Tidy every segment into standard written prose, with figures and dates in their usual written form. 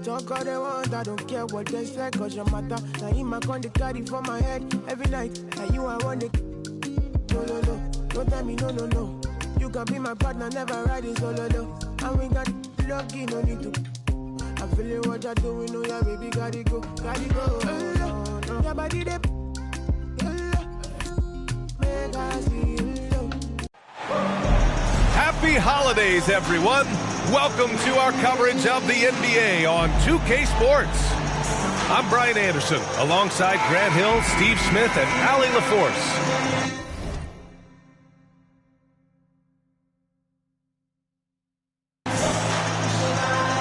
Talk all they want, I don't care what they say, cause your matter. Now in my con, they carry for my head every night. And you, I want it. No, no, no. Don't tell me no, no, no. You can be my partner, never ride it solo, though. And we got lucky, no need to. I feel it, what you're doing, oh yeah, baby, gotta go, gotta go. Your body, they make us see. Happy holidays, everyone. Welcome to our coverage of the NBA on 2K Sports. I'm Brian Anderson, alongside Grant Hill, Steve Smith, and Allie LaForce.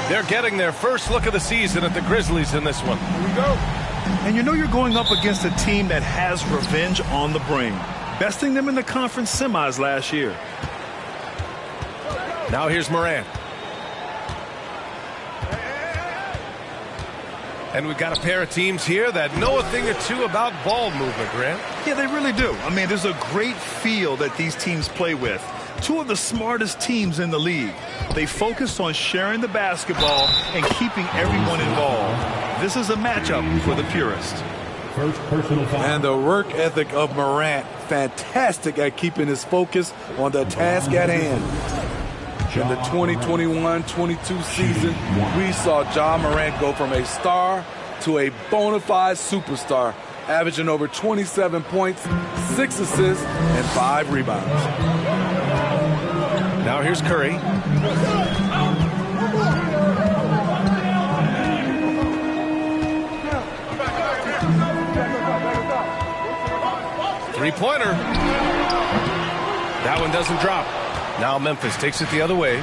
They're getting their first look of the season at the Grizzlies in this one. Here we go. And you know you're going up against a team that has revenge on the brain, besting them in the conference semis last year. Now here's Morant. And we've got a pair of teams here that know a thing or two about ball movement, Grant. Yeah, they really do. I mean, there's a great feel that these teams play with. Two of the smartest teams in the league. They focus on sharing the basketball and keeping everyone involved. This is a matchup for the purist. First personal foul. And the work ethic of Morant, fantastic at keeping his focus on the task at hand. In the 2021-22 season, we saw Ja Morant go from a star to a bona fide superstar, averaging over 27 points, 6 assists, and 5 rebounds. Now here's Curry. Three-pointer. That one doesn't drop. Now Memphis takes it the other way.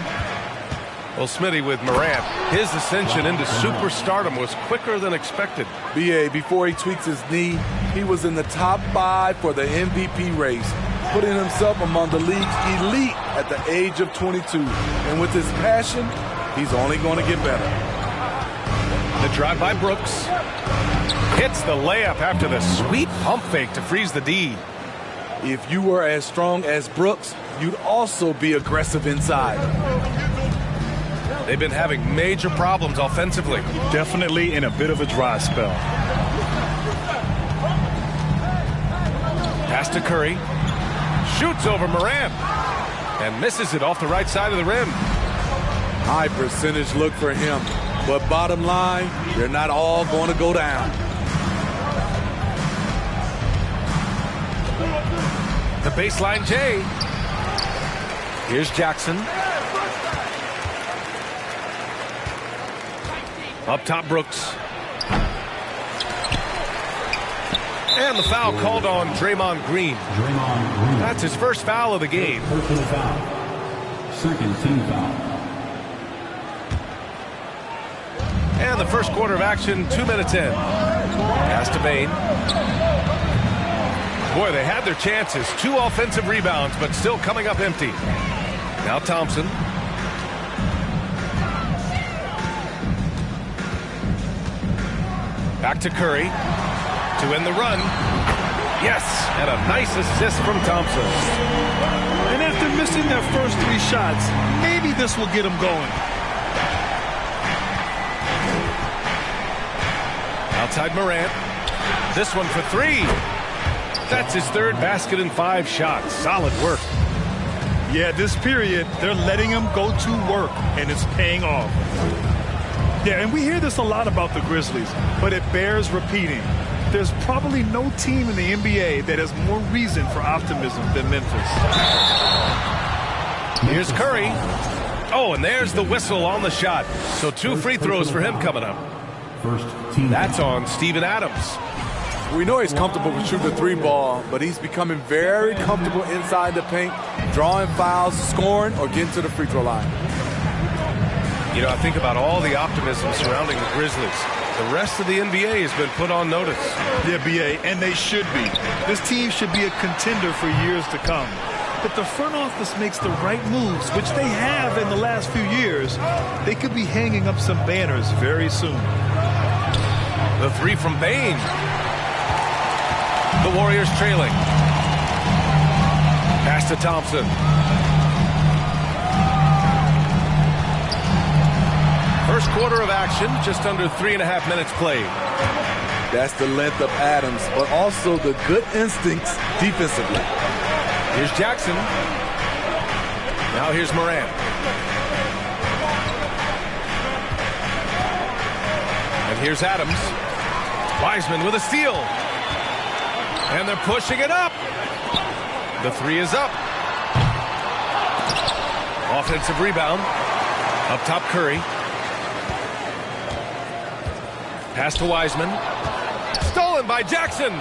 Well, Smitty with Morant, his ascension into superstardom was quicker than expected. B.A., before he tweaks his knee, he was in the top 5 for the MVP race, putting himself among the league's elite at the age of 22. And with his passion, he's only going to get better. The drive by Brooks. Hits the layup after the sweet pump fake to freeze the D. If you were as strong as Brooks, you'd also be aggressive inside. They've been having major problems offensively. Definitely in a bit of a dry spell. Pass to Curry. Shoots over Morant. And misses it off the right side of the rim. High percentage look for him. But bottom line, they're not all going to go down. The baseline J. Here's Jackson. Up top, Brooks. And the foul called on Draymond Green. That's his first foul of the game. Personal foul. Second team foul. And the first quarter of action, 2 minutes in. Pass to Bane. Boy, they had their chances. 2 offensive rebounds, but still coming up empty. Now Thompson. Back to Curry to end the run. Yes, and a nice assist from Thompson. And after missing their first 3 shots, maybe this will get them going. Outside Morant. This one for 3. That's his 3rd basket in 5 shots. Solid work. Yeah, this period, they're letting him go to work, and it's paying off. Yeah, and we hear this a lot about the Grizzlies, but it bears repeating. There's probably no team in the NBA that has more reason for optimism than Memphis. Here's Curry. Oh, and there's the whistle on the shot. So 2 free throws for him coming up. First team. That's on Steven Adams. We know he's comfortable with shooting the 3 ball, but he's becoming very comfortable inside the paint, drawing fouls, scoring, or getting to the free throw line. You know, I think about all the optimism surrounding the Grizzlies. The rest of the NBA has been put on notice. Yeah, B.A., and they should be. This team should be a contender for years to come. If the front office makes the right moves, which they have in the last few years, they could be hanging up some banners very soon. The 3 from Bane. The Warriors trailing. Pass to Thompson. First quarter of action, just under 3.5 minutes played. That's the length of Adams, but also the good instincts defensively. Here's Jackson. Now here's Morant. And here's Adams. Wiseman with a steal. And they're pushing it up. The three is up. Offensive rebound. Up top, Curry. Pass to Wiseman. Stolen by Jackson.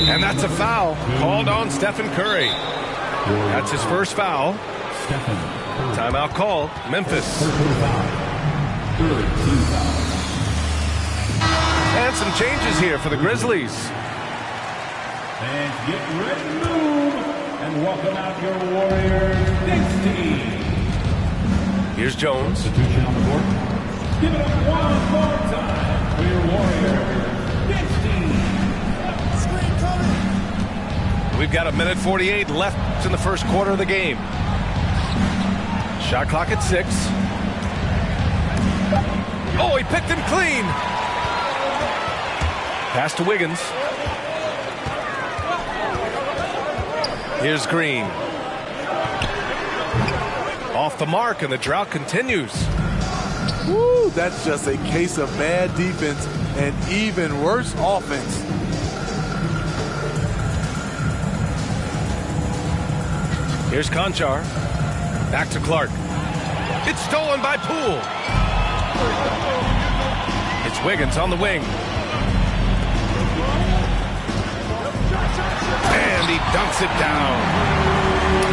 And that's a foul called on Stephen Curry. That's his first foul. Timeout call, Memphis. And some changes here for the Grizzlies. And get ready to move and welcome out your Warriors next team. Here's Jones. Substitution on the board. Give it up one more time for your Warriors next team. We've got 1:48 left in the first quarter of the game. Shot clock at 6. Oh, he picked him clean. Pass to Wiggins. Here's Green. Off the mark, and the drought continues. Woo, that's just a case of bad defense and even worse offense. Here's Conchar. Back to Clark. It's stolen by Poole. It's Wiggins on the wing. And he dunks it down.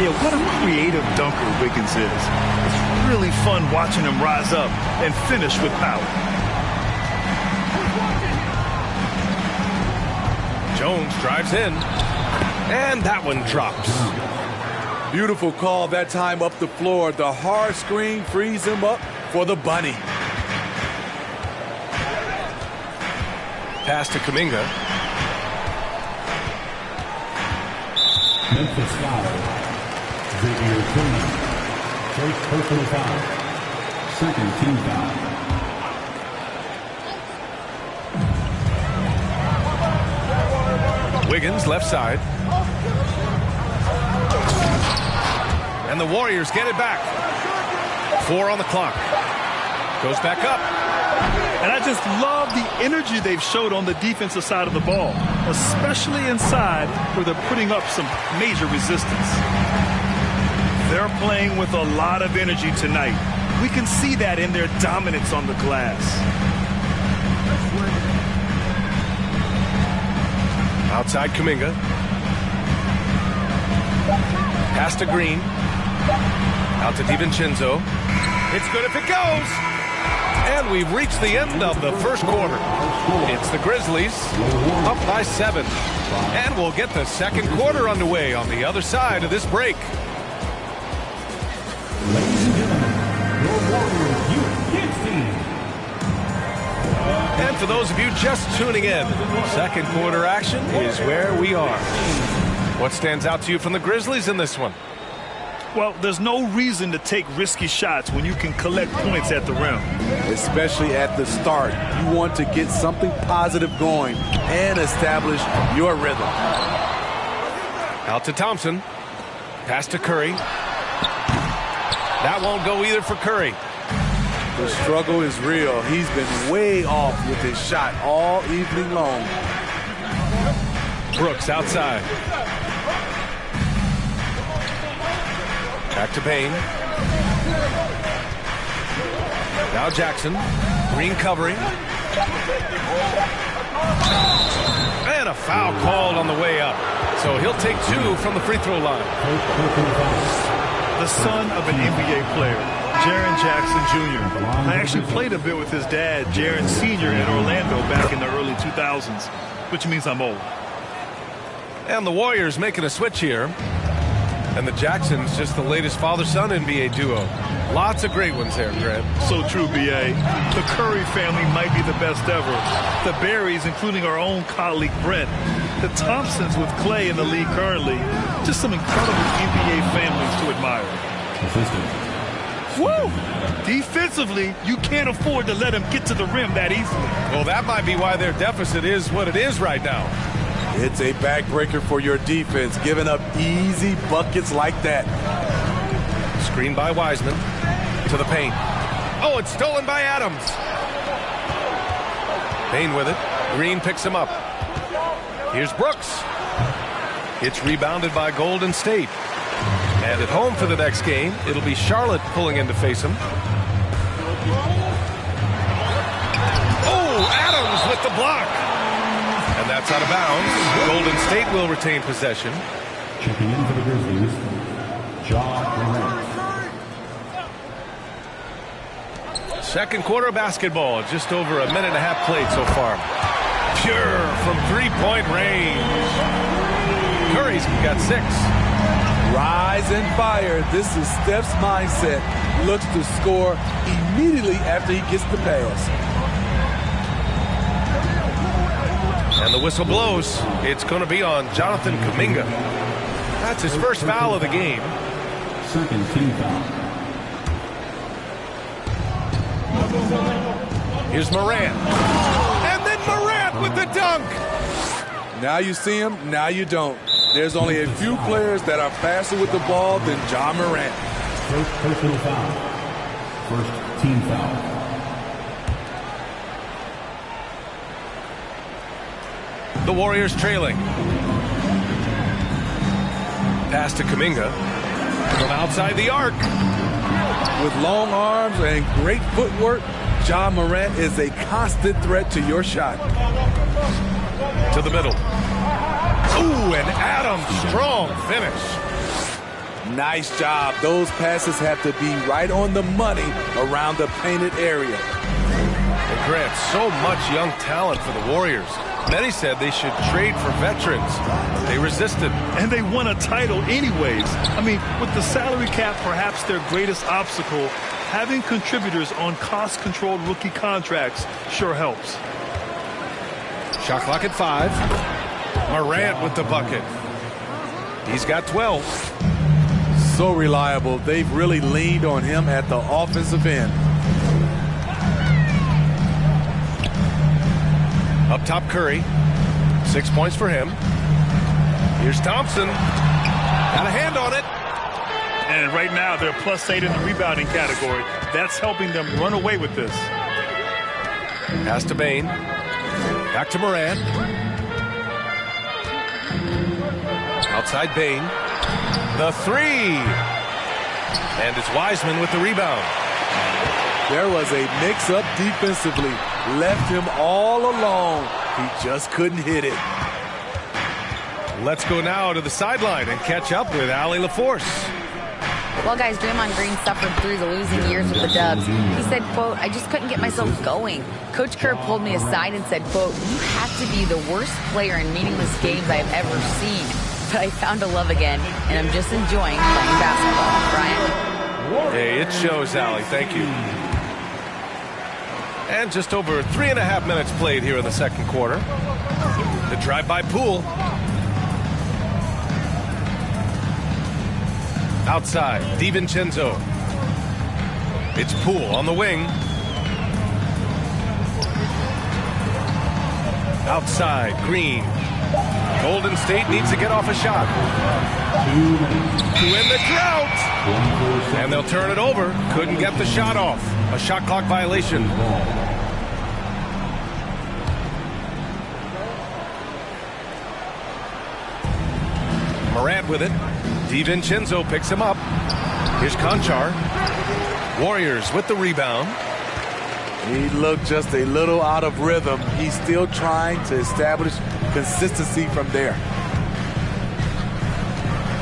Yeah, what a creative dunker Wiggins is. It's really fun watching him rise up and finish with power. Jones drives in. And that one drops. Beautiful call that time up the floor. The hard screen frees him up for the bunny. Pass to Kuminga. Memphis foul. Xavier Tillman. First personal foul. Second team foul. Wiggins left side. And the Warriors get it back. 4 on the clock. Goes back up. And I just love the energy they've showed on the defensive side of the ball, especially inside where they're putting up some major resistance. They're playing with a lot of energy tonight. We can see that in their dominance on the glass. Outside Kuminga. Pass to Green. Out to DiVincenzo. It's good if it goes. And we've reached the end of the first quarter. It's the Grizzlies up by 7. And we'll get the second quarter underway on the other side of this break. Ladies and gentlemen, your Warriors Youth Kids team. And for those of you just tuning in, second quarter action is where we are. What stands out to you from the Grizzlies in this one? Well, there's no reason to take risky shots when you can collect points at the rim. Especially at the start. You want to get something positive going and establish your rhythm. Out to Thompson. Pass to Curry. That won't go either for Curry. The struggle is real. He's been way off with his shot all evening long. Brooks outside. Back to Payne. Now Jackson. Green covering. And a foul called on the way up. So he'll take 2 from the free throw line. The son of an NBA player, Jaren Jackson Jr. I actually played a bit with his dad, Jaren Sr. in Orlando back in the early 2000s, which means I'm old. And the Warriors making a switch here. And the Jacksons just the latest father-son NBA duo. Lots of great ones there, Grant. So true, B.A. The Curry family might be the best ever. The Berries, including our own colleague Brent. The Thompsons with Clay in the league currently. Just some incredible NBA families to admire. Assistant, Woo! Defensively, you can't afford to let him get to the rim that easily. Well, that might be why their deficit is what it is right now. It's a backbreaker for your defense, giving up easy buckets like that. Screen by Wiseman to the paint. Oh, it's stolen by Adams. Payne with it. Green picks him up. Here's Brooks. It's rebounded by Golden State. And at home for the next game, it'll be Charlotte pulling in to face him. Oh, Adams with the block. And that's out of bounds. Golden State will retain possession. Checking in for the Grizzlies, Ja Morant. Second quarter of basketball, just over a minute and a half played so far. Pure from three-point range. Curry's got 6. Rise and fire. This is Steph's mindset. Looks to score immediately after he gets the pass. And the whistle blows. It's going to be on Jonathan Kuminga. That's his first foul of the game. Second team foul. Here's Morant. And then Morant with the dunk. Now you see him, now you don't. There's only a few players that are faster with the ball than Ja Morant. First personal foul. First team foul. The Warriors trailing. Pass to Kuminga. From outside the arc. With long arms and great footwork, Ja Morant is a constant threat to your shot. To the middle. Ooh, and Adams, strong finish. Nice job. Those passes have to be right on the money around the painted area. And Grant, so much young talent for the Warriors. Many said they should trade for veterans. They resisted. And they won a title anyways. I mean, with the salary cap perhaps their greatest obstacle, having contributors on cost-controlled rookie contracts sure helps. Shot clock at 5. Morant with the bucket. He's got 12. So reliable. They've really leaned on him at the offensive end. Up top, Curry. 6 points for him. Here's Thompson. Got a hand on it. And right now, they're +8 in the rebounding category. That's helping them run away with this. Pass to Bane. Back to Morant. Outside Bane. The 3. And it's Wiseman with the rebound. There was a mix-up defensively. Left him all alone. He just couldn't hit it. Let's go now to the sideline and catch up with Allie LaForce. Well, guys, Draymond Green suffered through the losing years with the Dubs. He said, quote, "I just couldn't get myself going." Coach Kerr pulled me aside and said, quote, "You have to be the worst player in meaningless games I've ever seen. But I found a love again, and I'm just enjoying playing basketball." Brian. Hey, it shows, Allie. Thank you. And just over 3.5 minutes played here in the second quarter. The drive by Poole. Outside, DiVincenzo. It's Poole on the wing. Outside, Green. Golden State needs to get off a shot. To win the drought. And they'll turn it over. Couldn't get the shot off. A shot clock violation. Morant with it. DiVincenzo picks him up. Here's Conchar. Warriors with the rebound. He looked just a little out of rhythm. He's still trying to establish consistency from there.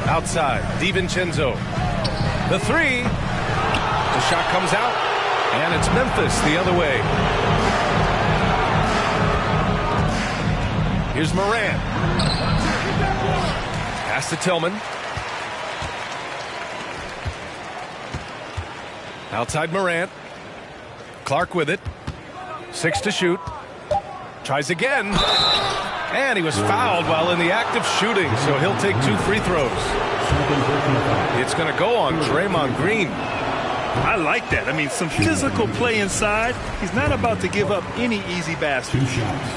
Outside, DiVincenzo. The 3. The shot comes out. And it's Memphis the other way. Here's Morant. Pass to Tillman. Outside Morant. Clark with it. 6 to shoot. Tries again. And he was fouled while in the act of shooting, so he'll take 2 free throws. It's going to go on Draymond Green. I like that. I mean, some physical play inside. He's not about to give up any easy basket. 2 shots.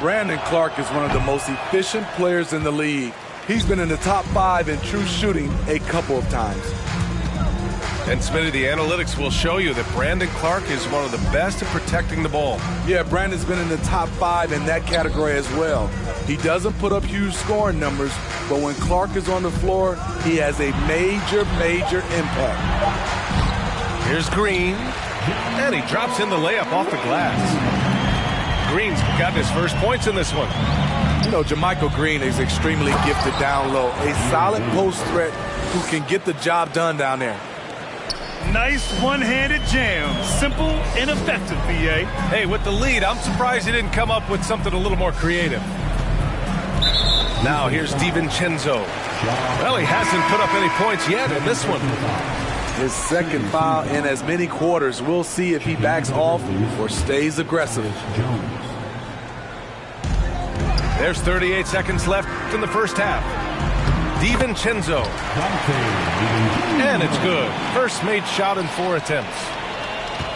Brandon Clark is one of the most efficient players in the league. He's been in the top 5 in true shooting a couple of times. And Smitty, the analytics will show you that Brandon Clark is one of the best at protecting the ball. Yeah, Brandon's been in the top 5 in that category as well. He doesn't put up huge scoring numbers, but when Clark is on the floor, he has a major impact. Here's Green, and he drops in the layup off the glass. Green's gotten his first points in this one. You know, JaMychal Green is extremely gifted down low. A solid post threat who can get the job done down there. Nice one-handed jam. Simple and effective, B.A. Hey, with the lead, I'm surprised he didn't come up with something a little more creative. Now here's DiVincenzo. Well, he hasn't put up any points yet in this one. His second foul in as many quarters. We'll see if he backs off or stays aggressive. There's 38 seconds left in the first half. DiVincenzo. And it's good. First made shot in 4 attempts.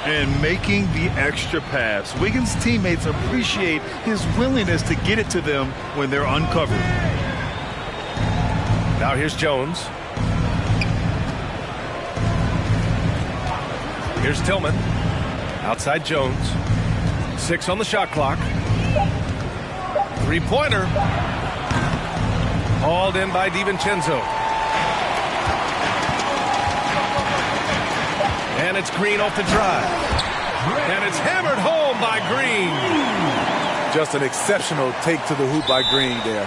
And making the extra pass. Wiggins' teammates appreciate his willingness to get it to them when they're uncovered. Now here's Jones. Here's Tillman. Outside Jones. 6 on the shot clock. 3-pointer. Hauled in by DiVincenzo. And it's Green off the drive. And it's hammered home by Green. Just an exceptional take to the hoop by Green there.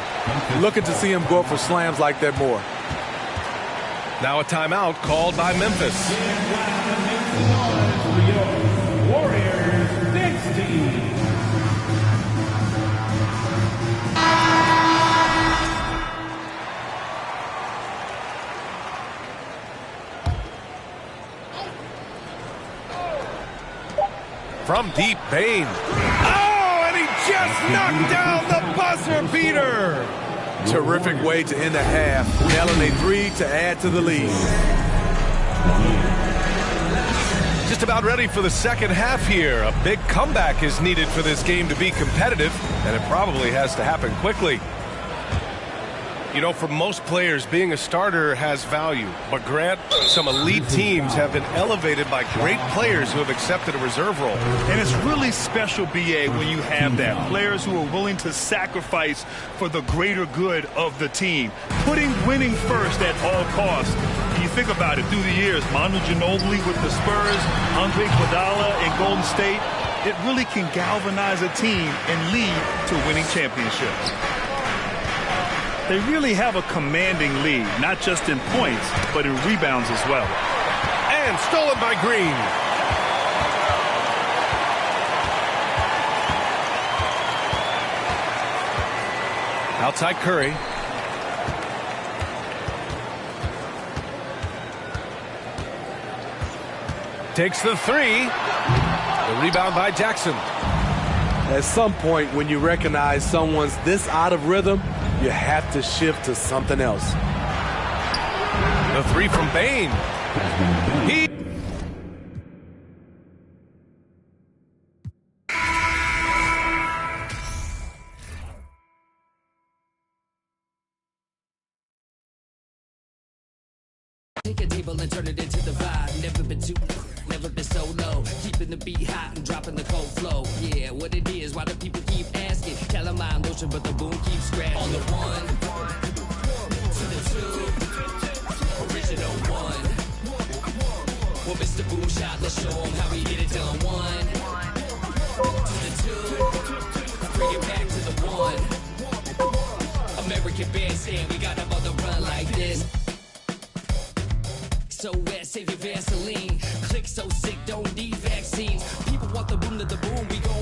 Looking to see him go for slams like that more. Now a timeout called by Memphis. Warriors 16. From deep, Bane. Oh, and he just knocked down the buzzer beater. Terrific way to end the half. Nailing a 3 to add to the lead. Just about ready for the second half here. A big comeback is needed for this game to be competitive, and it probably has to happen quickly. You know, for most players, being a starter has value. But, Grant, some elite teams have been elevated by great players who have accepted a reserve role. And it's really special, B.A., when you have that. Players who are willing to sacrifice for the greater good of the team. Putting winning first at all costs. You think about it, through the years, Manu Ginobili with the Spurs, Andre Iguodala in Golden State, it really can galvanize a team and lead to winning championships. They really have a commanding lead, not just in points, but in rebounds as well. And stolen by Green. Outside Curry. Takes the 3. The rebound by Jackson. At some point, when you recognize someone's this out of rhythm, you have to shift to something else. The 3 from Bane. He... Take a table and turn it into the vibe. Never been too, never been so low. Keeping the beat hot and dropping the cold flow. Yeah, what it is, why do people keep asking? Calamine lotion, but the boom keeps scratching. On the 1 to the 2, original 1. Well, Mr. Boom Shot, let's show him how we get it done. 1 to the 2, bring it back to the 1. American Bandstand, we got them on the run like this. So wet, save your Vaseline. Click so sick, don't need vaccines. People want the boom to the boom, we go